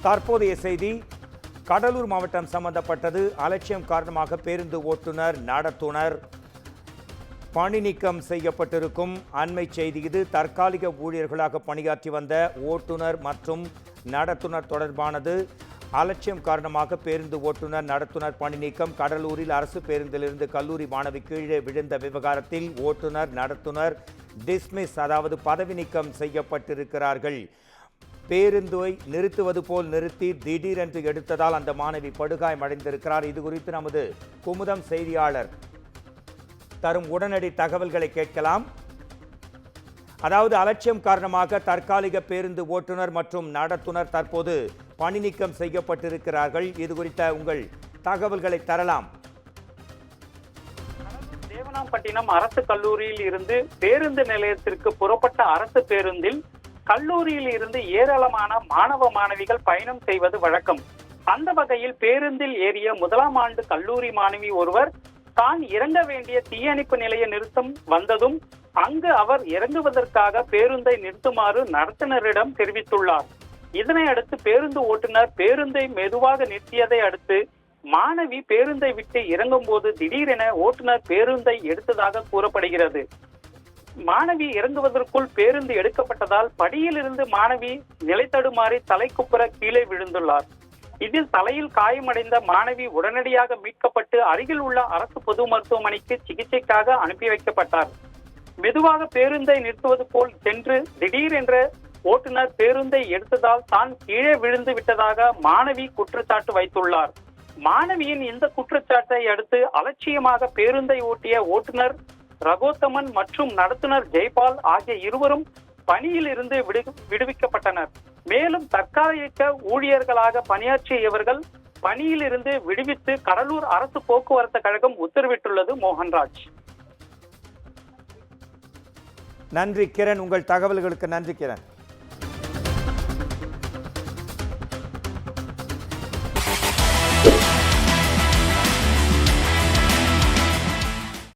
தற்போதைய செய்தி கடலூர் மாவட்டம் சம்பந்தப்பட்டது. அலட்சியம் காரணமாக பேருந்து ஓட்டுநர் நடத்துனர் பணி நீக்கம் செய்யப்பட்டிருக்கும் அண்மை செய்தி இது. தற்காலிக ஊழியர்களாக பணியாற்றி வந்த ஓட்டுநர் மற்றும் நடத்துனர் தொடர்பானது. அலட்சியம் காரணமாக பேருந்து ஓட்டுநர் நடத்துனர் பணி நீக்கம். கடலூரில் அரசு பேருந்திலிருந்து கல்லூரி மாணவி கீழே விழுந்த விவகாரத்தில் ஓட்டுநர் நடத்துனர் டிஸ்மிஸ், அதாவது பதவி நீக்கம் செய்யப்பட்டிருக்கிறார்கள். பேருந்தை நிறுத்துவது போல் நிறுத்தி திடீரென்று எடுத்ததால் அந்த மாணவி படுகாயமடைந்திருக்கிறார். இது குறித்து நமது குமுதம் செய்தியாளர் தரும் உடனடி தகவல்களை கேட்கலாம். அதாவது அலட்சியம் காரணமாக தற்காலிக பேருந்து ஓட்டுநர் மற்றும் நடத்துனர் தற்போது பணி நீக்கம் செய்யப்பட்டிருக்கிறார்கள். இது குறித்த உங்கள் தகவல்களை தரலாம். தேவனாம்பட்டினம் அரசு கல்லூரியில் இருந்து பேருந்து நிலையத்திற்கு புறப்பட்ட அரசு பேருந்தில் கல்லூரியில் இருந்து ஏராளமான மாணவ மாணவிகள் பயணம் செய்வது வழக்கம். அந்த வகையில் பேருந்தில் ஏறிய முதலாம் ஆண்டு கல்லூரி மாணவி ஒருவர் தான் இறங்க வேண்டிய தீயணைப்பு நிலைய நிறுத்தம் வந்ததும் அங்கு அவர் இறங்குவதற்காக பேருந்தை நிறுத்துமாறு நடத்துனரிடம் தெரிவித்துள்ளார். இதனை அடுத்து பேருந்து ஓட்டுநர் பேருந்தை மெதுவாக நிறுத்தியதை அடுத்து மாணவி பேருந்தை விட்டு இறங்கும் போது திடீரென ஓட்டுநர் பேருந்தை எடுத்ததாக கூறப்படுகிறது. மாணவி இறங்குவதற்குள் பேருந்து எடுக்கப்பட்டதால் படியிலிருந்து மாணவி நிலை தடுமாறி தலைக்குப்புற கீழே விழுந்துள்ளார். இதில் தலையில் காயமடைந்த மாணவி உடனடியாக மீட்கப்பட்டு அருகில் உள்ள அரசு பொது மருத்துவமனைக்கு சிகிச்சைக்காக அனுப்பி வைக்கப்பட்டார். மெதுவாக பேருந்தை நிறுத்துவது போல் சென்று திடீரென்ற ஓட்டுநர் பேருந்தை எடுத்ததால் தான் கீழே விழுந்து விட்டதாக மாணவி குற்றச்சாட்டு வைத்துள்ளார். மாணவியின் இந்த குற்றச்சாட்டை அடுத்து அலட்சியமாக பேருந்தை ஓட்டிய ஓட்டுநர் ரகோத்தமன் மற்றும் நடத்துனர் ஜெய்பால் ஆகிய இருவரும் பணியில் இருந்து விடுவிக்கப்பட்டனர். மேலும் தற்காலிக ஊழியர்களாக பணியாற்றிய இவர்கள் பணியில் இருந்து விடுவித்து கடலூர் அரசு போக்குவரத்து கழகம் உத்தரவிட்டுள்ளது. மோகன்ராஜ். நன்றி கிரண், உங்கள் தகவல்களுக்கு நன்றி கிரண்.